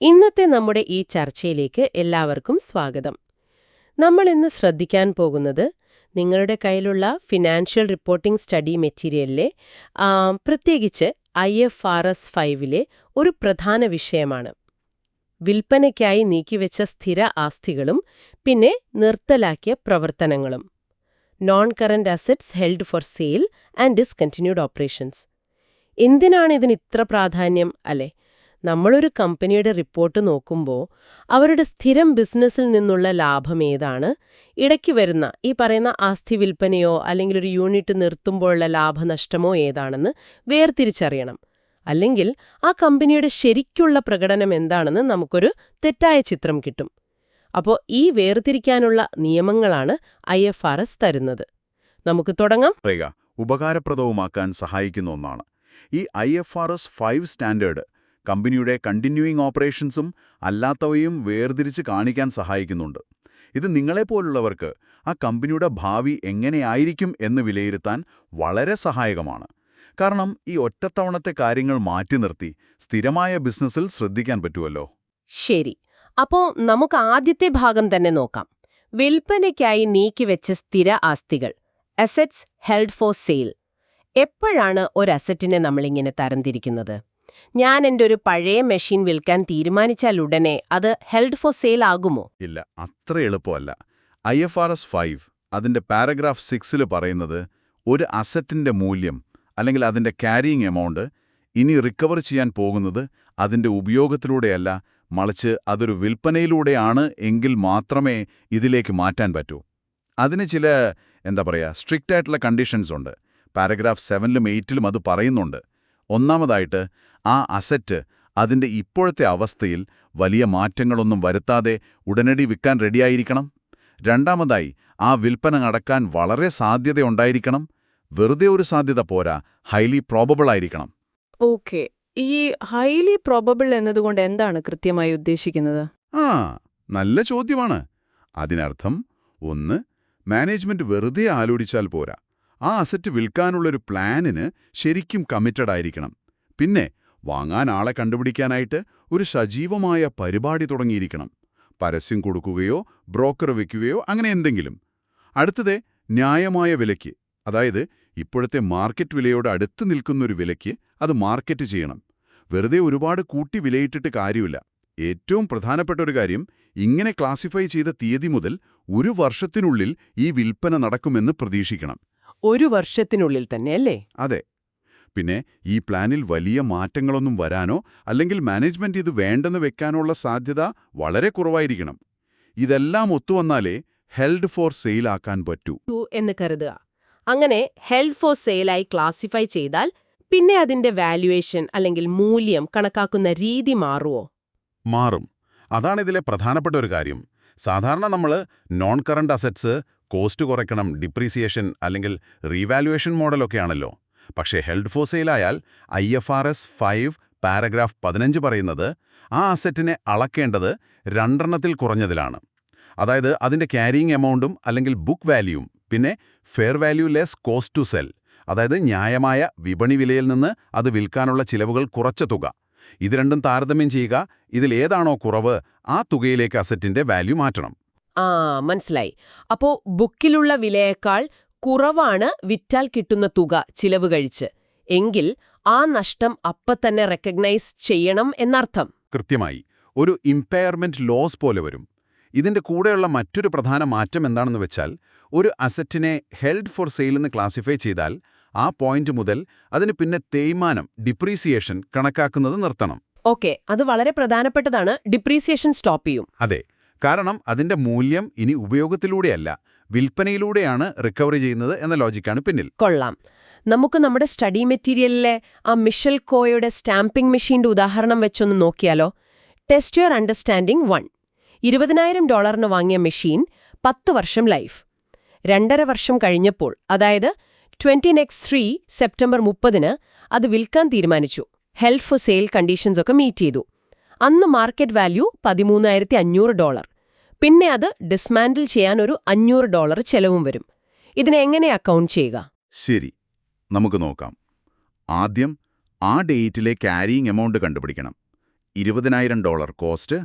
ഇന്നത്തെ നമ്മുടെ ഈ ചർച്ചയിലേക്ക് എല്ലാവർക്കും സ്വാഗതം. നമ്മൾ ഇന്ന് ശ്രദ്ധിക്കാൻ പോകുന്നത് നിങ്ങളുടെ കയ്യിലുള്ള ഫിനാൻഷ്യൽ റിപ്പോർട്ടിംഗ് സ്റ്റഡി മെറ്റീരിയലിലെ പ്രത്യേകിച്ച് IFRS 5-ലെ ഒരു പ്രധാന വിഷയമാണ്. വിൽപ്പനയ്ക്കായി നീക്കിവെച്ച സ്ഥിര ആസ്തികളും പിന്നെ നിർത്തലാക്കിയ പ്രവർത്തനങ്ങളും. Non current assets held for sale and discontinued operations. എന്തിനാണ് ഇതിന് ഇത്ര പ്രാധാന്യം അല്ലേ? നമ്മളൊരു കമ്പനിയുടെ റിപ്പോർട്ട് നോക്കുമ്പോൾ അവരുടെ സ്ഥിരം ബിസിനസ്സിൽ നിന്നുള്ള ലാഭം ഏതാണ്, ഇടയ്ക്ക് വരുന്ന ഈ പറയുന്ന ആസ്തി വിൽപ്പനയോ അല്ലെങ്കിൽ ഒരു യൂണിറ്റ് നിർത്തുമ്പോഴുള്ള ലാഭനഷ്ടമോ ഏതാണെന്ന് വേർതിരിച്ചറിയണം. അല്ലെങ്കിൽ ആ കമ്പനിയുടെ ശരിക്കുള്ള പ്രകടനം എന്താണെന്ന് നമുക്കൊരു തെറ്റായ ചിത്രം കിട്ടും. അപ്പോൾ ഈ വേർതിരിക്കാനുള്ള നിയമങ്ങളാണ് IFRS തരുന്നത്. നമുക്ക് തുടങ്ങാം. ഉപകാരപ്രദവുമാക്കാൻ സഹായിക്കുന്ന ഒന്നാണ് ഈ IFRS 5 സ്റ്റാൻഡേർഡ്. കമ്പനിയുടെ കണ്ടിന്യൂയിങ് ഓപ്പറേഷൻസും അല്ലാത്തവയും വേർതിരിച്ച് കാണിക്കാൻ സഹായിക്കുന്നുണ്ട്. ഇത് നിങ്ങളെപ്പോലുള്ളവർക്ക് ആ കമ്പനിയുടെ ഭാവി എങ്ങനെയായിരിക്കും എന്ന് വിലയിരുത്താൻ വളരെ സഹായകമാണ്. കാരണം ഈ ഒറ്റത്തവണത്തെ കാര്യങ്ങൾ മാറ്റി നിർത്തി സ്ഥിരമായ ബിസിനസ്സിൽ ശ്രദ്ധിക്കാൻ പറ്റുമല്ലോ. ശരി, അപ്പോൾ നമുക്ക് ആദ്യത്തെ ഭാഗം തന്നെ നോക്കാം. വിൽപ്പനയ്ക്കായി നീക്കിവെച്ച സ്ഥിര ആസ്തികൾ, അസറ്റ്സ് ഹെൽഡ് ഫോർ സെയിൽ. എപ്പോഴാണ് ഒരു അസറ്റിനെ നമ്മളിങ്ങനെ തരംതിരിക്കുന്നത്? ഞാൻ എൻ്റെ ഒരു പഴയ മെഷീൻ വിൽക്കാൻ തീരുമാനിച്ചാൽ ഉടനെ അത് ഹെൽഡ് ഫോർ സെയിൽ ആകുമോ? ഇല്ല, അത്ര എളുപ്പമല്ല. IFRS 5 അതിൻ്റെ പാരഗ്രാഫ് 6 പറയുന്നത് ഒരു അസറ്റിൻ്റെ മൂല്യം അല്ലെങ്കിൽ അതിൻ്റെ ക്യാരിയിങ് എമൗണ്ട് ഇനി റിക്കവർ ചെയ്യാൻ പോകുന്നത് അതിൻ്റെ ഉപയോഗത്തിലൂടെയല്ല, മറിച്ച് അതൊരു വിൽപ്പനയിലൂടെയാണ് എങ്കിൽ മാത്രമേ ഇതിലേക്ക് മാറ്റാൻ പറ്റൂ. അതിന് ചില സ്ട്രിക്റ്റ് ആയിട്ടുള്ള കണ്ടീഷൻസ് ഉണ്ട്. പാരഗ്രാഫ് 7-ലും 8-ലും അത് പറയുന്നുണ്ട്. ഒന്നാമതായിട്ട്, ആ അസറ്റ് അതിൻ്റെ ഇപ്പോഴത്തെ അവസ്ഥയിൽ വലിയ മാറ്റങ്ങളൊന്നും വരുത്താതെ ഉടനടി വിൽക്കാൻ റെഡിയായിരിക്കണം. രണ്ടാമതായി, ആ വിൽപ്പന നടക്കാൻ വളരെ സാധ്യതയുണ്ടായിരിക്കണം. വെറുതെ ഒരു സാധ്യത പോരാ, ഹൈലി പ്രോബബിൾ ആയിരിക്കണം. ഓക്കെ, ഈ ഹൈലി പ്രോബബിൾ എന്നതുകൊണ്ട് എന്താണ് കൃത്യമായി ഉദ്ദേശിക്കുന്നത്? നല്ല ചോദ്യമാണ്. അതിനർത്ഥം, ഒന്ന്, മാനേജ്മെന്റ് വെറുതെ ആലോചിച്ചാൽ പോരാ, ആ അസറ്റ് വിൽക്കാനുള്ളൊരു പ്ലാനിന് ശരിക്കും കമ്മിറ്റഡ് ആയിരിക്കണം. പിന്നെ വാങ്ങാൻ ആളെ കണ്ടുപിടിക്കാനായിട്ട് ഒരു സജീവമായ പരിപാടി തുടങ്ങിയിരിക്കണം. പരസ്യം കൊടുക്കുകയോ ബ്രോക്കർ വയ്ക്കുകയോ അങ്ങനെ എന്തെങ്കിലും. അടുത്തത്, ന്യായമായ വിലയ്ക്ക്, അതായത് ഇപ്പോഴത്തെ മാർക്കറ്റ് വിലയോട് അടുത്ത് നിൽക്കുന്നൊരു വിലയ്ക്ക് അത് മാർക്കറ്റ് ചെയ്യണം. വെറുതെ ഒരുപാട് കൂട്ടി വിലയിട്ടിട്ട് കാര്യമില്ല. ഏറ്റവും പ്രധാനപ്പെട്ട ഒരു കാര്യം, ഇങ്ങനെ ക്ലാസിഫൈ ചെയ്ത തീയതി മുതൽ 1 വർഷത്തിനുള്ളിൽ ഈ വിൽപ്പന നടക്കുമെന്ന് പ്രതീക്ഷിക്കണം. 1 വർഷത്തിനുള്ളിൽ തന്നെ അല്ലേ? അതെ. പിന്നെ ഈ പ്ലാനിൽ വലിയ മാറ്റങ്ങളൊന്നും വരാനോ അല്ലെങ്കിൽ മാനേജ്മെന്റ് ഇത് വേണ്ടെന്ന് വെക്കാനുള്ള സാധ്യത വളരെ കുറവായിരിക്കണം. ഇതെല്ലാം ഒത്തുവന്നാലേ ഹെൽഡ് ഫോർ സെയിൽ ആക്കാൻ പറ്റൂ എന്ന് കരുതുക. അങ്ങനെ ഹെൽഡ് ഫോർ സെയിലായി ക്ലാസിഫൈ ചെയ്താൽ പിന്നെ അതിന്റെ വാല്യുവേഷൻ അല്ലെങ്കിൽ മൂല്യം കണക്കാക്കുന്ന രീതി മാറുമോ? മാറും. അതാണിതിലെ പ്രധാനപ്പെട്ട ഒരു കാര്യം. സാധാരണ നമ്മൾ നോൺ കറന്റ് അസറ്റ്സ്, കോസ്റ്റ് കുറയ്ക്കണം, ഡിപ്രീസിയേഷൻ അല്ലെങ്കിൽ റീവാലുവേഷൻ മോഡലൊക്കെയാണല്ലോ. പക്ഷേ ഹെൽഡ് ഫോർ സെയിലായാൽ IFRS 5 പാരഗ്രാഫ് 15 പറയുന്നത് ആ അസറ്റിനെ അളക്കേണ്ടത് 2 കുറഞ്ഞതിലാണ്. അതായത് അതിൻ്റെ ക്യാരിയിങ് എമൗണ്ടും അല്ലെങ്കിൽ ബുക്ക് വാല്യൂവും പിന്നെ fair value less cost to sell, അതായത് ന്യായമായ വിപണി വിലയിൽ നിന്ന് അത് വിൽക്കാനുള്ള ചിലവുകൾ കുറച്ച തുക. ഇത് രണ്ടും താരതമ്യം ചെയ്യുക. ഇതിലേതാണോ കുറവ് ആ തുകയിലേക്ക് അസറ്റിന്റെ വാല്യൂ മാറ്റണം. മനസ്സിലായി. അപ്പോ ബുക്കിലുള്ള വിലയേക്കാൾ കുറവാണ് വിറ്റാൽ കിട്ടുന്ന തുക ചിലവ് കഴിച്ച് എങ്കിൽ ആ നഷ്ടം തന്നെ റെക്കഗ്നൈസ് ചെയ്യണം എന്നർത്ഥം. കൃത്യമായി. ഒരു ഇംപെയർമെന്റ് ലോസ് പോലെ വരും. ഇതിന്റെ കൂടെയുള്ള മറ്റൊരു പ്രധാന മാറ്റം എന്താണെന്ന് വെച്ചാൽ, ഒരു അസറ്റിനെ ഹെൽഡ് ഫോർ സെയിൽ എന്ന് ക്ലാസിഫൈ ചെയ്താൽ ആ പോയിന്റ് മുതൽ അതിന് പിന്നെ തേയ്മാനം, ഡിപ്രീസിയേഷൻ കണക്കാക്കുന്നത് നിർത്തണം. ഓക്കെ, അത് വളരെ പ്രധാനപ്പെട്ടതാണ്. ഡിപ്രീസിയേഷൻ സ്റ്റോപ്പ് ചെയ്യും. അതെ, കാരണം അതിന്റെ മൂല്യം ഇനി ഉപയോഗത്തിലൂടെയല്ല, വിൽപ്പനയിലൂടെയാണ് റിക്കവറി ചെയ്യുന്നത് എന്ന ലോജിക്കാണ് പിന്നിൽ. കൊള്ളാം. നമുക്ക് നമ്മുടെ സ്റ്റഡി മെറ്റീരിയലിലെ ആ മിഷൽ കോയുടെ സ്റ്റാമ്പിംഗ് മെഷീന്റെ ഉദാഹരണം വെച്ചൊന്ന് നോക്കിയാലോ? Test your understanding 1. $20,000 വാങ്ങിയ മെഷീൻ 10 വർഷം ലൈഫ്. 2.5 വർഷം കഴിഞ്ഞപ്പോൾ, അതായത് 20X3 സെപ്റ്റംബർ 30-ന് അത് വിൽക്കാൻ തീരുമാനിച്ചു. ഹെൽഡ് ഫോർ സെയിൽ കണ്ടീഷൻസ് ഒക്കെ മീറ്റ് ചെയ്തു. അന്ന് മാർക്കറ്റ് വാല്യൂ $13,500. പിന്നെ അത് ഡിസ്മാൻഡിൽ ചെയ്യാൻ ഒരു $500 ചെലവും വരും. ഇതിനെങ്ങനെ അക്കൗണ്ട് ചെയ്യുക? ശരി, നമുക്ക് നോക്കാം. ആദ്യം ആ ഡേറ്റിലെ ക്യാരിയിങ് എമൗണ്ട് കണ്ടുപിടിക്കണം. $20,000 കോസ്റ്റ്,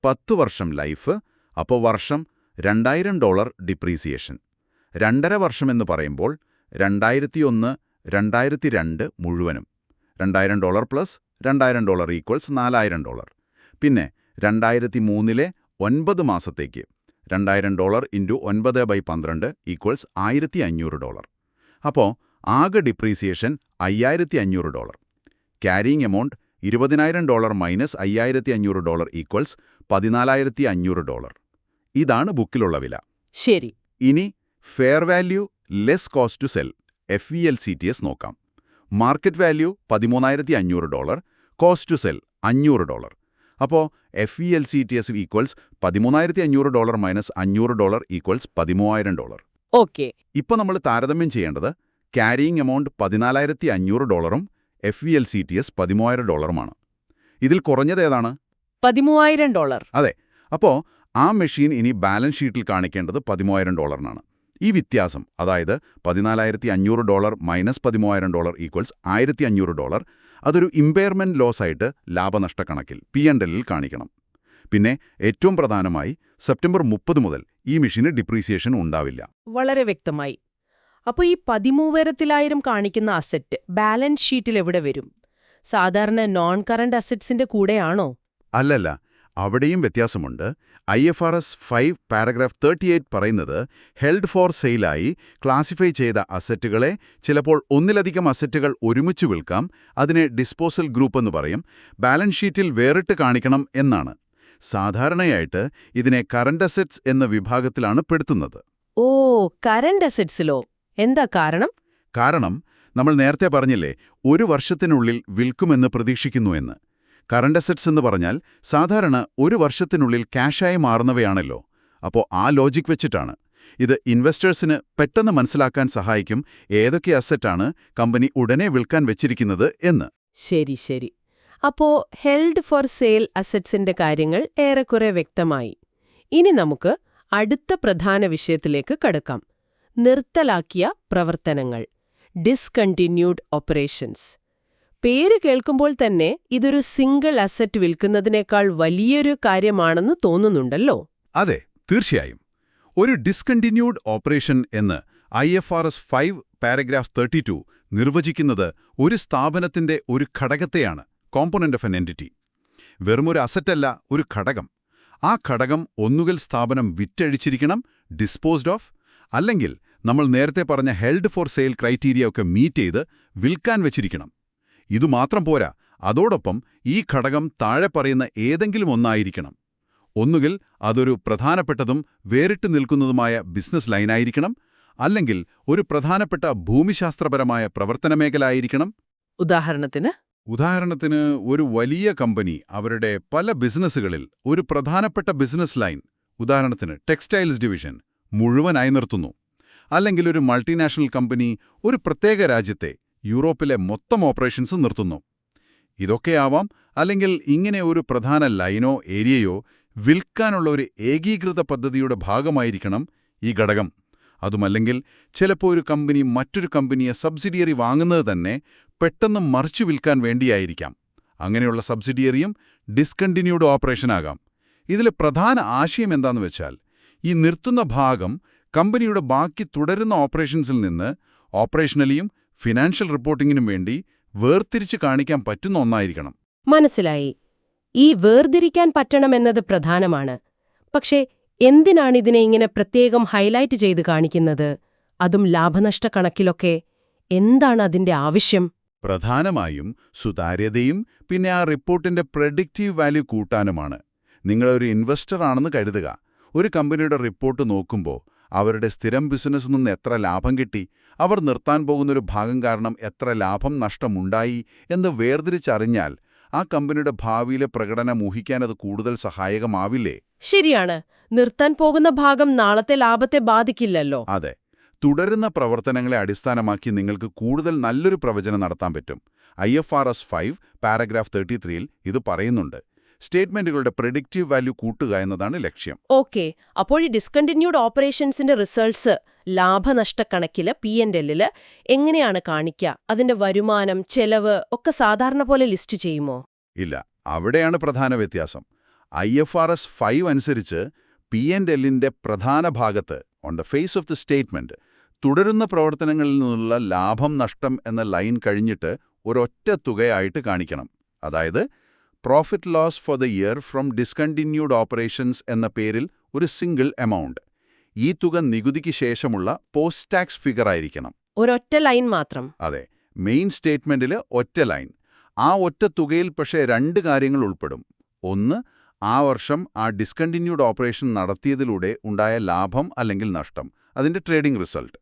10 വർഷം ലൈഫ്, അപ്പോൾ വർഷം $2,000 ഡിപ്രീസിയേഷൻ. 2.5 വർഷമെന്ന് പറയുമ്പോൾ 2001, 2002 മുഴുവനും. $2,000 പ്ലസ് $2,000 ഈക്വൽസ് $4,000. പിന്നെ 2003 9 മാസത്തേക്ക് $2,000 ഇൻറ്റു 9/12 ഈക്വൽസ് $1,500. അപ്പോൾ ആകെ depreciation $5,500. Carrying amount $20,000 minus $5,500 equals $14,500. ഇതാണ് ബുക്കിലുള്ള വില. ശരി. ഇനി fair value less cost to sell FVLCTS നോക്കാം. Market value $13,500, cost to sell $500. അപ്പോൾ FVLCTS equals $13,500 minus $500 equals $13,000. Okay. ഇപ്പോൾ നമ്മൾ താരതമ്യം ചെയ്യേണ്ടത് ക്യാരിയിങ് എമൗണ്ട് $14,500 FVLCTS $13,000. ഇതിൽ കുറഞ്ഞത് ഏതാണ്? $13,000. അതെ. അപ്പോൾ ആ മെഷീൻ ഇനി ബാലൻസ് ഷീറ്റിൽ കാണിക്കേണ്ടത് $13,000 ഈ വ്യത്യാസം, അതായത് $14,500 മൈനസ് $13,000 ഈക്വൽസ് $1,500, അതൊരു ഇമ്പയർമെന്റ് ലോസ് ആയിട്ട് ലാഭനഷ്ടക്കണക്കിൽ P&Lൽ കാണിക്കണം. പിന്നെ ഏറ്റവും പ്രധാനമായി സെപ്റ്റംബർ 30 മുതൽ ഈ മെഷീന് ഡിപ്രീസിയേഷൻ ഉണ്ടാവില്ല. വളരെ വ്യക്തമായി. അപ്പോൾ ഈ 13,000 കാണിക്കുന്ന അസറ്റ് ബാലൻസ് ഷീറ്റിൽ എവിടെ വരും? സാധാരണ നോൺ കറന്റ് അസറ്റ്സിന്റെ കൂടെയാണോ? അല്ലല്ല, അവിടെയും വ്യത്യാസമുണ്ട്. IFRS 5 പാരഗ്രാഫ് 38 പറയുന്നത് ഹെൽഡ് ഫോർ സെയിലായി ക്ലാസിഫൈ ചെയ്ത അസറ്റുകളെ ചിലപ്പോൾ ഒന്നിലധികം അസറ്റുകൾ ഒരുമിച്ച് വിൽക്കാം, അതിനെ ഡിസ്പോസൽ ഗ്രൂപ്പ് എന്ന് പറയും, ബാലൻസ് ഷീറ്റിൽ വേറിട്ട് കാണിക്കണം എന്നാണ്. സാധാരണയായിട്ട് ഇതിനെ കറന്റ് അസറ്റ്സ് എന്ന വിഭാഗത്തിലാണ് പെടുത്തുന്നത്. ഓ, കറന്റ് അസറ്റ്സിലോ? എന്താ കാരണം? കാരണം നമ്മൾ നേരത്തെ പറഞ്ഞില്ലേ, 1 വർഷത്തിനുള്ളിൽ വിൽക്കുമെന്ന് പ്രതീക്ഷിക്കുന്നു എന്ന്. കറന്റ് അസറ്റ്സ് എന്ന് പറഞ്ഞാൽ സാധാരണ 1 വർഷത്തിനുള്ളിൽ ക്യാഷായി മാറുന്നവയാണല്ലോ. അപ്പോൾ ആ ലോജിക് വെച്ചിട്ടാണ്. ഇത് ഇൻവെസ്റ്റേഴ്സിന് പെട്ടെന്ന് മനസ്സിലാക്കാൻ സഹായിക്കും ഏതൊക്കെ അസറ്റാണ് കമ്പനി ഉടനെ വിൽക്കാൻ വെച്ചിരിക്കുന്നത് എന്ന്. ശരി ശരി. അപ്പോ ഹെൽഡ് ഫോർ സെയിൽ അസറ്റ്സിന്റെ കാര്യങ്ങൾ ഏറെക്കുറെ വ്യക്തമായി. ഇനി നമുക്ക് അടുത്ത പ്രധാന വിഷയത്തിലേക്ക് കടക്കാം. നിർത്തലാക്കിയ പ്രവർത്തനങ്ങൾ, ഡിസ്കണ്ടിന്യൂഡ് ഓപ്പറേഷൻസ്. പേര് കേൾക്കുമ്പോൾ തന്നെ ഇതൊരു സിംഗിൾ അസറ്റ് വിൽക്കുന്നതിനേക്കാൾ വലിയൊരു കാര്യമാണെന്ന് തോന്നുന്നുണ്ടല്ലോ. അതെ, തീർച്ചയായും. ഒരു ഡിസ്കണ്ടിന്യൂഡ് ഓപ്പറേഷൻ എന്ന് IFRS 5 പാരഗ്രാഫ് 32 നിർവചിക്കുന്നത് ഒരു സ്ഥാപനത്തിന്റെ ഒരു ഘടകത്തെയാണ്, കോമ്പോണന്റ് ഓഫ് എൻ എൻറ്റിറ്റി. വെറുമൊരു അസറ്റല്ല, ഒരു ഘടകം. ആ ഘടകം ഒന്നുകിൽ സ്ഥാപനം വിറ്റഴിച്ചിരിക്കണം, ഡിസ്പോസ്ഡ് ഓഫ്, അല്ലെങ്കിൽ നമ്മൾ നേരത്തെ പറഞ്ഞ ഹെൽഡ് ഫോർ സെയിൽ ക്രൈറ്റീരിയ ഒക്കെ മീറ്റ് ചെയ്ത് വിൽക്കാൻ വെച്ചിരിക്കണം. ഇതുമാത്രം പോരാ, അതോടൊപ്പം ഈ ഘടകം താഴെ പറയുന്ന ഏതെങ്കിലും ഒന്നായിരിക്കണം. ഒന്നുകിൽ അതൊരു പ്രധാനപ്പെട്ടതും വേറിട്ട് നിൽക്കുന്നതുമായ ബിസിനസ് ലൈനായിരിക്കണം, അല്ലെങ്കിൽ ഒരു പ്രധാനപ്പെട്ട ഭൂമിശാസ്ത്രപരമായ പ്രവർത്തന മേഖലയായിരിക്കണം. ഉദാഹരണത്തിന് ഒരു വലിയ കമ്പനി അവരുടെ പല ബിസിനസ്സുകളിൽ ഒരു പ്രധാനപ്പെട്ട ബിസിനസ് ലൈൻ, ഉദാഹരണത്തിന് ടെക്സ്റ്റൈൽസ് ഡിവിഷൻ, മുഴുവനായി നിർത്തുന്നു. അല്ലെങ്കിൽ ഒരു മൾട്ടിനാഷണൽ കമ്പനി ഒരു പ്രത്യേക രാജ്യത്തെ, യൂറോപ്പിലെ മൊത്തം ഓപ്പറേഷൻസ് നിർത്തുന്നു. ഇതൊക്കെയാവാം. അല്ലെങ്കിൽ ഇങ്ങനെ ഒരു പ്രധാന ലൈനോ ഏരിയയോ വിൽക്കാനുള്ള ഒരു ഏകീകൃത പദ്ധതിയുടെ ഭാഗമായിരിക്കണം ഈ ഘടകം. അതുമല്ലെങ്കിൽ ചിലപ്പോൾ ഒരു കമ്പനി മറ്റൊരു കമ്പനിയെ സബ്സിഡിയറി വാങ്ങുന്നത് തന്നെ പെട്ടെന്ന് മറിച്ചു വിൽക്കാൻ വേണ്ടിയായിരിക്കാം. അങ്ങനെയുള്ള സബ്സിഡിയറിയും ഡിസ്കണ്ടിന്യൂഡ് ഓപ്പറേഷനാകാം. ഇതിലെ പ്രധാന ആശയം എന്താണെന്ന് വെച്ചാൽ, ഈ നിർത്തുന്ന ഭാഗം കമ്പനിയുടെ ബാക്കി തുടരുന്ന ഓപ്പറേഷൻസിൽ നിന്ന് ഓപ്പറേഷണലിയും ഫിനാൻഷ്യൽ റിപ്പോർട്ടിങ്ങിനും വേണ്ടി വേർതിരിച്ച് കാണിക്കാൻ പറ്റുന്ന ഒന്നായിരിക്കണം. മനസ്സിലായി. ഈ വേർതിരിക്കാൻ പറ്റണമെന്നത് പ്രധാനമാണ്. പക്ഷേ എന്തിനാണിതിനെ ഇങ്ങനെ പ്രത്യേകം ഹൈലൈറ്റ് ചെയ്ത് കാണിക്കുന്നത്? അതും ലാഭനഷ്ട കണക്കിലൊക്കെ. എന്താണ് അതിന്റെ ആവശ്യം? പ്രധാനമായും സുതാര്യതയും പിന്നെ ആ റിപ്പോർട്ടിന്റെ പ്രെഡിക്റ്റീവ് വാല്യൂ കൂട്ടാനുമാണ്. നിങ്ങളൊരു ഇൻവെസ്റ്റർ ആണെന്ന് കരുതുക. ഒരു കമ്പനിയുടെ റിപ്പോർട്ട് നോക്കുമ്പോൾ അവരുടെ സ്ഥിരം ബിസിനസ്സിൽ നിന്ന് എത്ര ലാഭം കിട്ടി, അവർ നിർത്താൻ പോകുന്നൊരു ഭാഗം കാരണം എത്ര ലാഭം നഷ്ടമുണ്ടായി എന്ന് വേർതിരിച്ചറിഞ്ഞാൽ ആ കമ്പനിയുടെ ഭാവിയിലെ പ്രകടനം ഊഹിക്കാനത് കൂടുതൽ സഹായകമാവില്ലേ? ശരിയാണ്. നിർത്താൻ പോകുന്ന ഭാഗം നാളത്തെ ലാഭത്തെ ബാധിക്കില്ലല്ലോ. അതെ. തുടരുന്ന പ്രവർത്തനങ്ങളെ അടിസ്ഥാനമാക്കി നിങ്ങൾക്ക് കൂടുതൽ നല്ലൊരു പ്രവചനം നടത്താൻ പറ്റും. IFRS 5 പാരഗ്രാഫ് 33-ൽ ഇത് പറയുന്നുണ്ട്. സ്റ്റേറ്റ്മെന്റുകളുടെ പ്രെഡിക്റ്റീവ് വാല്യൂ കൂട്ടുക എന്നതാണ് ലക്ഷ്യം. ഓക്കെ. അപ്പോൾ ഈ ഡിസ്കണ്ടിന്യൂഡ് ഓപ്പറേഷൻസിന്റെ റിസൾട്ട്സ് ലാഭനഷ്ടക്കണക്കില് P&Lല് എങ്ങനെയാണ് കാണിക്കുക? അതിന്റെ വരുമാനം, ചെലവ് ഒക്കെ സാധാരണ പോലെ ലിസ്റ്റ് ചെയ്യുമോ? ഇല്ല, അവിടെയാണ് പ്രധാന വ്യത്യാസം. IFRS 5 അനുസരിച്ച് P&Lന്റെ പ്രധാന ഭാഗത്ത് on the face of the statement തുടരുന്ന പ്രവർത്തനങ്ങളിൽ നിന്നുള്ള ലാഭം നഷ്ടം എന്ന ലൈൻ കഴിഞ്ഞിട്ട് ഒരൊറ്റ തുകയായിട്ട് കാണിക്കണം. അതായത് profit loss for the year from discontinued operations എന്ന പേരിൽ ഒരു സിംഗിൾ എമൗണ്ട്. ഈ തുക നികുതിക്ക് ശേഷമുള്ള പോസ്റ്റ് ടാക്സ് ഫിഗർ ആയിരിക്കണം. ഒരൊറ്റ ലൈൻ മാത്രം. അതെ, മെയിൻ സ്റ്റേറ്റ്മെന്റിൽ ഒറ്റ ലൈൻ. ആ ഒറ്റ തുകയിൽ പക്ഷേ രണ്ട് കാര്യങ്ങൾ ഉൾപ്പെടും. ഒന്ന്, ആ വർഷം ആ ഡിസ്കണ്ടിന്യൂഡ് ഓപ്പറേഷൻ നടത്തിയതിലൂടെ ഉണ്ടായ ലാഭം അല്ലെങ്കിൽ നഷ്ടം, അതിന്റെ ട്രേഡിംഗ് റിസൾട്ട്.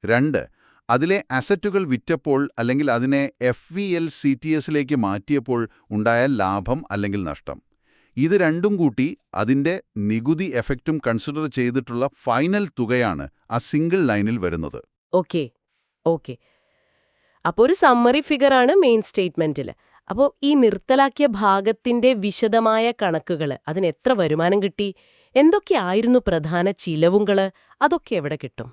രണ്ട്, അതിലെ അസറ്റുകൾ വിറ്റപ്പോൾ അല്ലെങ്കിൽ അതിനെ FVLCTSലേക്ക് മാറ്റിയപ്പോൾ ഉണ്ടായ ലാഭം അല്ലെങ്കിൽ നഷ്ടം. ഇത് രണ്ടും കൂട്ടി അതിന്റെ നികുതി എഫക്റ്റും കൺസിഡർ ചെയ്തിട്ടുള്ള ഫൈനൽ തുകയാണ് ആ സിംഗിൾ ലൈനിൽ വരുന്നത്. ഓക്കെ. അപ്പോൾ ഒരു സമ്മറി ഫിഗറാണ് മെയിൻ സ്റ്റേറ്റ്മെന്റിൽ. അപ്പോൾ ഈ നിർത്തലാക്കിയ ഭാഗത്തിന്റെ വിശദമായ കണക്കുകൾ, അതിന് എത്ര വരുമാനം കിട്ടി, എന്തൊക്കെയായിരുന്നു പ്രധാന ചിലവുകൾ, അതൊക്കെ എവിടെ കിട്ടും?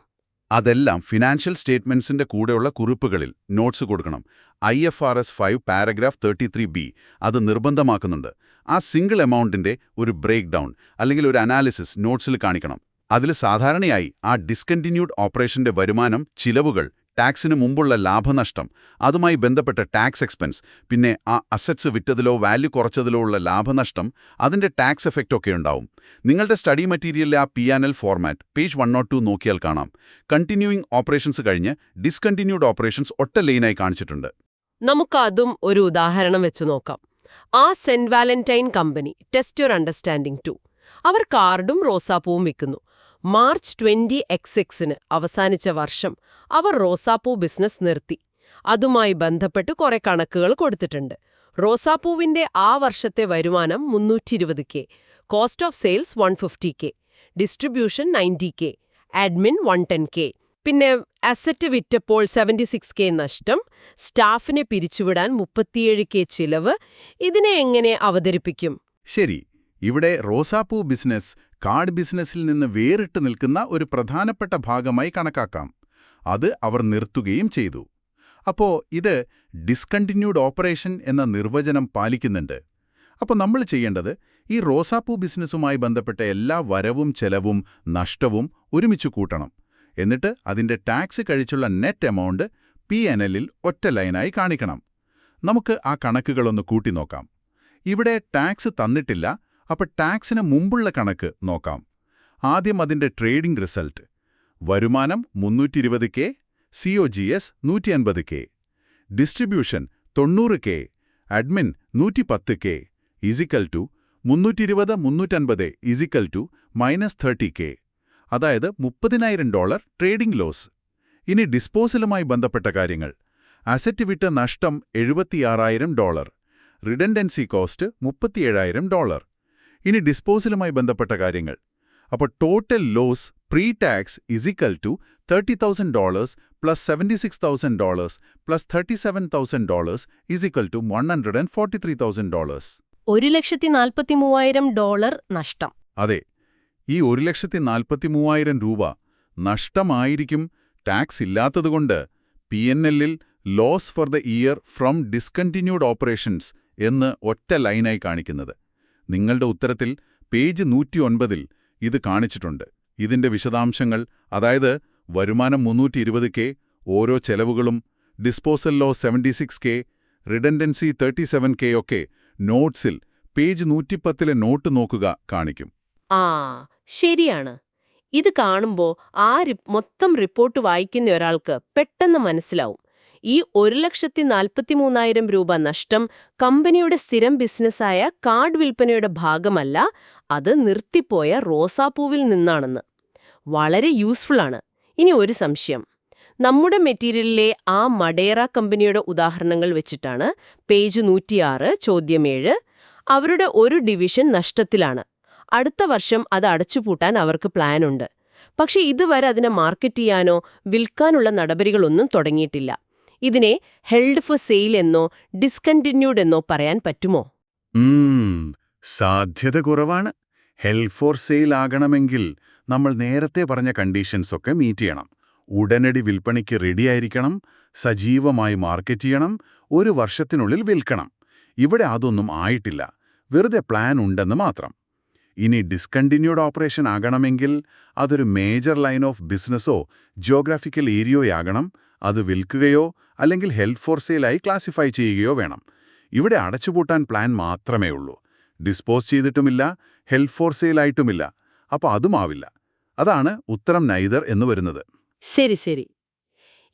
അതെല്ലാം ഫിനാൻഷ്യൽ സ്റ്റേറ്റ്മെന്റ്സിന്റെ കൂടെയുള്ള കുറിപ്പുകളിൽ നോട്ട്സ് കൊടുക്കണം. IFRS 5 പാരഗ്രാഫ് 33B അത് നിർബന്ധമാക്കുന്നുണ്ട്. ആ സിംഗിൾ എമൗണ്ടിന്റെ ഒരു ബ്രേക്ക് ഡൗൺ അല്ലെങ്കിൽ ഒരു അനാലിസിസ് നോട്ട്സിൽ കാണിക്കണം. അതിൽ സാധാരണയായി ആ ഡിസ്കണ്ടിന്യൂഡ് ഓപ്പറേഷന്റെ വരുമാനം, ചിലവുകൾ, ടാക്സിന് മുമ്പുള്ള ലാഭനഷ്ടം, അതുമായി ബന്ധപ്പെട്ട ടാക്സ് എക്സ്പെൻസ്, പിന്നെ ആ അസറ്റ്സ് വിറ്റതിലോ വാല്യൂ കുറച്ചതിലോ ഉള്ള ലാഭനഷ്ടം, അതിന്റെ ടാക്സ് എഫക്റ്റ് ഒക്കെ ഉണ്ടാവും. നിങ്ങളുടെ സ്റ്റഡി മെറ്റീരിയലിലെ ആ P&L ഫോർമാറ്റ് പേജ് 102 നോക്കിയാൽ കാണാം. കണ്ടിന്യൂയിങ് ഓപ്പറേഷൻസ് കഴിഞ്ഞ് ഡിസ്കണ്ടിന്യൂഡ് ഓപ്പറേഷൻസ് ഒറ്റ ലൈനായി കാണിച്ചിട്ടുണ്ട്. നമുക്കതും ഒരു ഉദാഹരണം വെച്ച് നോക്കാം. ആ saint valentine company, test your understanding 2, അവർ കാർഡും റോസാപ്പൂവും വിൽക്കുന്നു. മാർച്ച് 20XX അവസാനിച്ച വർഷം അവർ റോസാപ്പൂ ബിസിനസ് നിർത്തി. അതുമായി ബന്ധപ്പെട്ട് കുറെ കണക്കുകൾ കൊടുത്തിട്ടുണ്ട്. റോസാപ്പൂവിന്റെ ആ വർഷത്തെ വരുമാനം 320K, cost of sales 150K, distribution 90K, admin 110K, പിന്നെ അസറ്റ് വിറ്റപ്പോൾ 76K നഷ്ടം, സ്റ്റാഫിനെ പിരിച്ചുവിടാൻ 37K ചിലവ്. ഇതിനെ എങ്ങനെ അവതരിപ്പിക്കും? ശരി, ഇവിടെ റോസാപ്പൂ ബിസിനസ് കാർഡ് ബിസിനസ്സിൽ നിന്ന് വേറിട്ട് നിൽക്കുന്ന ഒരു പ്രധാനപ്പെട്ട ഭാഗമായി കണക്കാക്കാം. അത് അവർ നിർത്തുകയും ചെയ്തു. അപ്പോൾ ഇത് ഡിസ്കണ്ടിന്യൂഡ് ഓപ്പറേഷൻ എന്ന നിർവചനം പാലിക്കുന്നുണ്ട്. അപ്പോൾ നമ്മൾ ചെയ്യേണ്ടത് ഈ റോസാപ്പൂ ബിസിനസ്സുമായി ബന്ധപ്പെട്ട എല്ലാ വരവും ചെലവും നഷ്ടവും ഒരുമിച്ച് കൂട്ടണം. എന്നിട്ട് അതിന്റെ ടാക്സ് കഴിച്ചുള്ള നെറ്റ് എമൗണ്ട് P&Lൽ ഒറ്റ ലൈനായി കാണിക്കണം. നമുക്ക് ആ കണക്കുകളൊന്ന് കൂട്ടി നോക്കാം. ഇവിടെ ടാക്സ് തന്നിട്ടില്ല, അപ്പോൾ ടാക്സിന് മുമ്പുള്ള കണക്ക് നോക്കാം. ആദ്യം അതിന്റെ ട്രേഡിംഗ് റിസൾട്ട്. വരുമാനം 320K, COGS 150K, distribution 90K, admin 110K, is equal to 320 is equal to -30K. അതായത് $30,000 ട്രേഡിംഗ് ലോസ്. ഇനി ഡിസ്പോസലുമായി ബന്ധപ്പെട്ട കാര്യങ്ങൾ. അസറ്റ് വിട്ട നഷ്ടം $76,000, റിഡൻഡൻസി കോസ്റ്റ് $37,000. ഇനി ഡിസ്പോസലുമായി ബന്ധപ്പെട്ട കാര്യങ്ങൾ. അപ്പോൾ total loss pre tax is equal to $30,000 plus $76,000 plus $37,000 is equal to $143,000. $143,000 നഷ്ടം. അതെ, ഈ 143,000 രൂപ നഷ്ടമായിരിക്കും ടാക്സ് ഇല്ലാത്തതുകൊണ്ട് P&Lൽ loss for the year from discontinued operations എന്ന് ഒറ്റ ലൈനായി കാണിക്കുന്നത്. നിങ്ങളുടെ ഉത്തരത്തിൽ പേജ് 109 ഇത് കാണിച്ചിട്ടുണ്ട്. ഇതിന്റെ വിശദാംശങ്ങൾ, അതായത് വരുമാനം 320K, ഓരോ ചെലവുകളും, disposal loss 76K, redundancy 37K ഒക്കെ നോട്ട്സിൽ പേജ് 110 നോട്ട് നോക്കുക കാണിക്കും. ആ, ശരിയാണ്. ഇത് കാണുമ്പോൾ മൊത്തം റിപ്പോർട്ട് വായിക്കുന്ന ഒരാൾക്ക് പെട്ടെന്ന് മനസ്സിലാവും. ഈ 143,000 രൂപ നഷ്ടം കമ്പനിയുടെ സ്ഥിരം ബിസിനസ്സായ കാർഡ് വിൽപ്പനയുടെ ഭാഗമല്ല, അത് നിർത്തിപ്പോയ റോസാപ്പൂവിൽ നിന്നാണെന്ന്. വളരെ യൂസ്ഫുള്ളാണ്. ഇനി ഒരു സംശയം. നമ്മുടെ മെറ്റീരിയലിലെ ആ മഡേറ കമ്പനിയുടെ ഉദാഹരണങ്ങൾ വെച്ചിട്ടാണ് പേജ് 106 ചോദ്യം 7. അവരുടെ ഒരു ഡിവിഷൻ നഷ്ടത്തിലാണ്. അടുത്ത വർഷം അത് അടച്ചുപൂട്ടാൻ അവർക്ക് പ്ലാനുണ്ട്. പക്ഷെ ഇതുവരെ അതിനെ മാർക്കറ്റ് ചെയ്യാനോ വിൽക്കാനുള്ള നടപടികളൊന്നും തുടങ്ങിയിട്ടില്ല. ഇതിനെ ഹെൽഡ് ഫോർ സെയിൽ എന്നോ ഡിസ്കണ്ടിന്യൂഡ് എന്നോ പറയാൻ പറ്റുമോ? സാധ്യത കുറവാണ്. ഹെൽഡ് ഫോർ സെയിൽ ആകണമെങ്കിൽ നമ്മൾ നേരത്തെ പറഞ്ഞ കണ്ടീഷൻസ് ഒക്കെ മീറ്റ് ചെയ്യണം. ഉടനടി വിൽപ്പണിക്ക് റെഡിയായിരിക്കണം, സജീവമായി മാർക്കറ്റ് ചെയ്യണം, 1 വർഷത്തിനുള്ളിൽ വിൽക്കണം. ഇവിടെ അതൊന്നും ആയിട്ടില്ല, വെറുതെ പ്ലാൻ ഉണ്ടെന്ന് മാത്രം. ഇനി ഡിസ്കണ്ടിന്യൂഡ് ഓപ്പറേഷൻ ആകണമെങ്കിൽ അതൊരു മേജർ ലൈൻ ഓഫ് ബിസിനസ്സോ ജിയോഗ്രാഫിക്കൽ ഏരിയയോയാകണം, അത് വിൽക്കുകയോ അല്ലെങ്കിൽ ഹെൽഡ് ഫോർ സെയിലായി ക്ലാസിഫൈ ചെയ്യുകയോ വേണം. ഇവിടെ അടച്ചുപൂട്ടാൻ പ്ലാൻ മാത്രമേ ഉള്ളൂ. ഡിസ്പോസ് ചെയ്തിട്ടുമില്ല, ഹെൽഡ് ഫോർ സെയിലായിട്ടുമില്ല. അപ്പോൾ അതുമാവില്ല. അതാണ് ഉത്തരം നൈദർ എന്ന് വരുന്നത്. ശരി.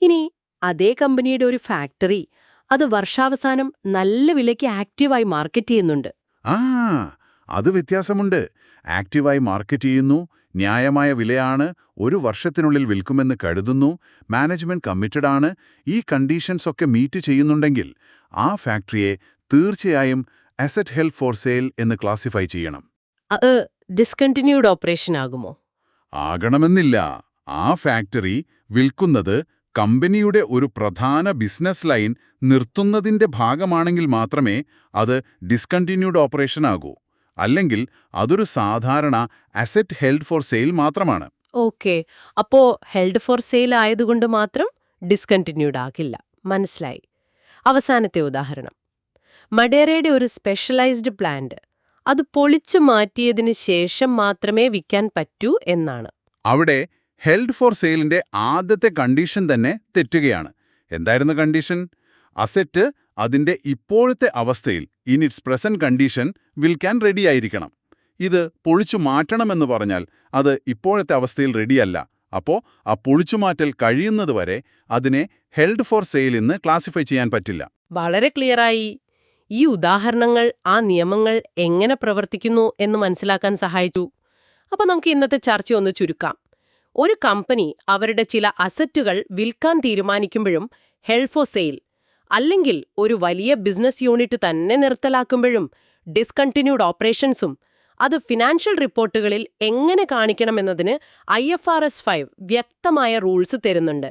ഇനി അതേ കമ്പനിയുടെ ഒരു ഫാക്ടറി അത് വർഷാവസാനം നല്ല വിലയ്ക്ക് ആക്റ്റീവായി മാർക്കറ്റ് ചെയ്യുന്നുണ്ട്. അത് വ്യത്യാസമുണ്ട്. ആക്റ്റീവായി മാർക്കറ്റ് ചെയ്യുന്നു, ന്യായമായ വിലയാണ്, ഒരു വർഷത്തിനുള്ളിൽ വിൽക്കുമെന്ന് കരുതുന്നു, മാനേജ്മെന്റ് കമ്മിറ്റഡ് ആണ്, ഈ കണ്ടീഷൻസ് ഒക്കെ മീറ്റ് ചെയ്യുന്നുണ്ടെങ്കിൽ ആ ഫാക്ടറിയെ തീർച്ചയായും അസറ്റ് ഹെൽഡ് ഫോർ സെയിൽ എന്ന് ക്ലാസിഫൈ ചെയ്യണം. അത് ഡിസ്കണ്ടിന്യൂഡ് ഓപ്പറേഷൻ ആകുമോ? ആകണമെന്നില്ല. ആ ഫാക്ടറി വിൽക്കുന്നത് കമ്പനിയുടെ ഒരു പ്രധാന ബിസിനസ് ലൈൻ നിർത്തുന്നതിന്റെ ഭാഗമാണെങ്കിൽ മാത്രമേ അത് ഡിസ്കണ്ടിന്യൂഡ് ഓപ്പറേഷൻ ആകൂ. അല്ലെങ്കിൽ അതൊരു സാധാരണ അസറ്റ് ഹെൽഡ് ഫോർ സെയിൽ മാത്രമാണ്. ഓക്കെ, അപ്പോ ഹെൽഡ് ഫോർ സെയിൽ ആയതുകൊണ്ട് മാത്രം ഡിസ്കണ്ടിന്യൂഡ് ആകില്ല. മനസ്സിലായി. അവസാനത്തെ ഉദാഹരണം, മഡേറയുടെ ഒരു സ്പെഷ്യലൈസ്ഡ് പ്ലാന്റ് അത് പൊളിച്ചു മാറ്റിയതിന് ശേഷം മാത്രമേ വിൽക്കാൻ പറ്റൂ എന്നാണ്. അവിടെ ഹെൽഡ് ഫോർ സെയിലിന്റെ ആദ്യത്തെ കണ്ടീഷൻ തന്നെ തെറ്റുകയാണ്. എന്തായിരുന്നു കണ്ടീഷൻ? അസറ്റ് അതിന്റെ ഇപ്പോഴത്തെ അവസ്ഥയിൽ, ഇൻ ഇറ്റ്സ് പ്രസന്റ് കണ്ടീഷൻ, വിൽക്കാൻ റെഡിയായിരിക്കണം. ഇത് പൊളിച്ചു മാറ്റണമെന്ന് പറഞ്ഞാൽ അത് ഇപ്പോഴത്തെ അവസ്ഥയിൽ റെഡിയല്ല. അപ്പോൾ ആ പൊളിച്ചുമാറ്റൽ കഴിയുന്നതുവരെ അതിനെ ഹെൽഡ് ഫോർ സെയിൽ എന്ന് ക്ലാസിഫൈ ചെയ്യാൻ പറ്റില്ല. വളരെ ക്ലിയറായി. ഈ ഉദാഹരണങ്ങൾ ആ നിയമങ്ങൾ എങ്ങനെ പ്രവർത്തിക്കുന്നു എന്ന് മനസ്സിലാക്കാൻ സഹായിച്ചു. അപ്പോൾ നമുക്ക് ഇന്നത്തെ ചർച്ച ഒന്ന് ചുരുക്കാം. ഒരു കമ്പനി അവരുടെ ചില അസറ്റുകൾ വിൽക്കാൻ തീരുമാനിക്കുമ്പോഴും ഹെൽഡ് ഫോർ സെയിൽ, അല്ലെങ്കിൽ ഒരു വലിയ ബിസിനസ് യൂണിറ്റ് തന്നെ നിർത്തലാക്കുമ്പോഴും ഡിസ്കണ്ടിന്യൂഡ് ഓപ്പറേഷൻസും അത് ഫിനാൻഷ്യൽ റിപ്പോർട്ടുകളിൽ എങ്ങനെ കാണിക്കണമെന്നതിന് IFRS 5 വ്യക്തമായ റൂൾസ് തരുന്നുണ്ട്.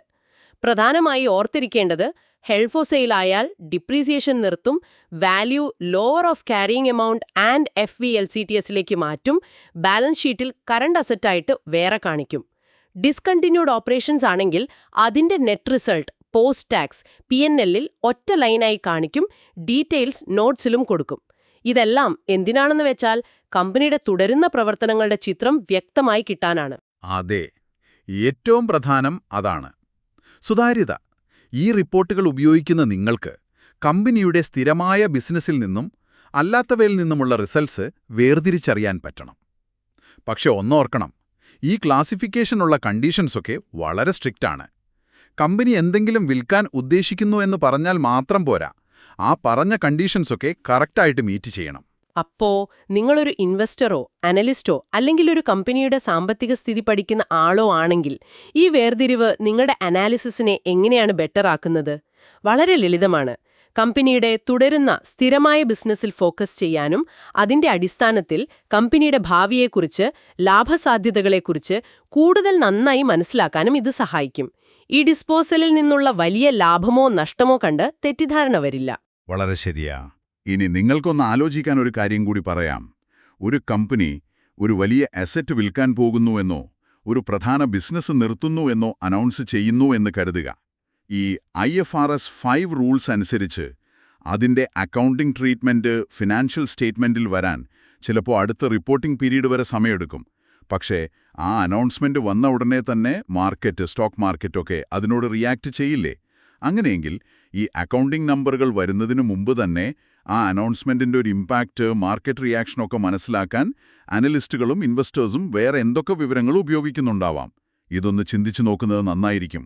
പ്രധാനമായി ഓർത്തിരിക്കേണ്ടത്, ഹെൽഡ് ഫോർ സെയിൽ ആയാൽ ഡിപ്രീസിയേഷൻ നിർത്തും, value lower of carrying amount and FVLCTSലേക്ക് മാറ്റും, ബാലൻസ് ഷീറ്റിൽ കറണ്ട് അസറ്റായിട്ട് വേറെ കാണിക്കും. ഡിസ്കണ്ടിന്യൂഡ് ഓപ്പറേഷൻസ് ആണെങ്കിൽ അതിന്റെ നെറ്റ് റിസൾട്ട് പോസ്റ്റ് ടാക്സ് P&Lൽ ഒറ്റ ലൈനായി കാണിക്കും, ഡീറ്റെയിൽസ് നോട്ട്സിലും കൊടുക്കും. ഇതെല്ലാം എന്തിനാണെന്ന് വെച്ചാൽ കമ്പനിയുടെ തുടരുന്ന പ്രവർത്തനങ്ങളുടെ ചിത്രം വ്യക്തമായി കിട്ടാനാണ്. അതെ, ഏറ്റവും പ്രധാനം അതാണ്. സുതാര്യത. ഈ റിപ്പോർട്ടുകൾ ഉപയോഗിക്കുന്ന നിങ്ങൾക്ക് കമ്പനിയുടെ സ്ഥിരമായ ബിസിനസ്സിൽ നിന്നും അല്ലാത്തവയിൽ നിന്നുമുള്ള റിസൾട്ട്സ് വേർതിരിച്ചറിയാൻ പറ്റണം. പക്ഷെ ഒന്നോർക്കണം, ഈ ക്ലാസിഫിക്കേഷനുള്ള കണ്ടീഷൻസൊക്കെ വളരെ സ്ട്രിക്റ്റ് ആണ്. കമ്പനി എന്തെങ്കിലും വിൽക്കാൻ ഉദ്ദേശിക്കുന്നു എന്ന് പറഞ്ഞാൽ മാത്രം പോരാ, ആ പറഞ്ഞ കണ്ടീഷൻസൊക്കെ കറക്റ്റായിട്ട് മീറ്റ് ചെയ്യണം. അപ്പോ നിങ്ങളൊരു ഇൻവെസ്റ്ററോ അനലിസ്റ്റോ അല്ലെങ്കിൽ ഒരു കമ്പനിയുടെ സാമ്പത്തിക സ്ഥിതി പഠിക്കുന്ന ആളോ ആണെങ്കിൽ ഈ വേർതിരിവ് നിങ്ങളുടെ അനാലിസിസിനെ എങ്ങനെയാണ് ബെറ്റർ ആക്കുന്നത്? വളരെ ലളിതമാണ്. കമ്പനിയുടെ തുടരുന്ന സ്ഥിരമായ ബിസിനസ്സിൽ ഫോക്കസ് ചെയ്യാനും അതിന്റെ അടിസ്ഥാനത്തിൽ കമ്പനിയുടെ ഭാവിയെക്കുറിച്ച്, ലാഭസാധ്യതകളെക്കുറിച്ച് കൂടുതൽ നന്നായി മനസ്സിലാക്കാനും ഇത് സഹായിക്കും. ഈ ഡിസ്പോസലിൽ നിന്നുള്ള വലിയ ലാഭമോ നഷ്ടമോ കണ്ട് തെറ്റിദ്ധാരണ വരില്ല. വളരെ ശരിയാ. ഇനി നിങ്ങൾക്കൊന്ന് ആലോചിക്കാൻ ഒരു കാര്യം കൂടി പറയാം. ഒരു കമ്പനി ഒരു വലിയ അസറ്റ് വിൽക്കാൻ പോകുന്നുവെന്നോ ഒരു പ്രധാന ബിസിനസ് നിർത്തുന്നുവെന്നോ അനൗൺസ് ചെയ്യുന്നു എന്ന് കരുതുക. ഈ IFRS 5 റൂൾസ് അനുസരിച്ച് അതിന്റെ അക്കൗണ്ടിംഗ് ട്രീറ്റ്മെന്റ് ഫിനാൻഷ്യൽ സ്റ്റേറ്റ്മെന്റിൽ വരാൻ ചിലപ്പോൾ അടുത്ത റിപ്പോർട്ടിംഗ് പീരീഡ് വരെ സമയമെടുക്കും. പക്ഷേ ആ അനൗൺസ്മെന്റ് വന്ന ഉടനെ തന്നെ സ്റ്റോക്ക് മാർക്കറ്റൊക്കെ അതിനോട് റിയാക്ട് ചെയ്യില്ലേ? അങ്ങനെയെങ്കിൽ ഈ അക്കൗണ്ടിംഗ് നമ്പറുകൾ വരുന്നതിന് മുമ്പ് തന്നെ ആ അനൗൺസ്മെന്റിന്റെ ഒരു ഇമ്പാക്റ്റ്, മാർക്കറ്റ് റിയാക്ഷനൊക്കെ മനസ്സിലാക്കാൻ അനലിസ്റ്റുകളും ഇൻവെസ്റ്റേഴ്സും വേറെ എന്തൊക്കെ വിവരങ്ങൾ ഉപയോഗിക്കുന്നുണ്ടാവാം. ഇതൊന്ന് ചിന്തിച്ചു നോക്കുന്നത് നന്നായിരിക്കും.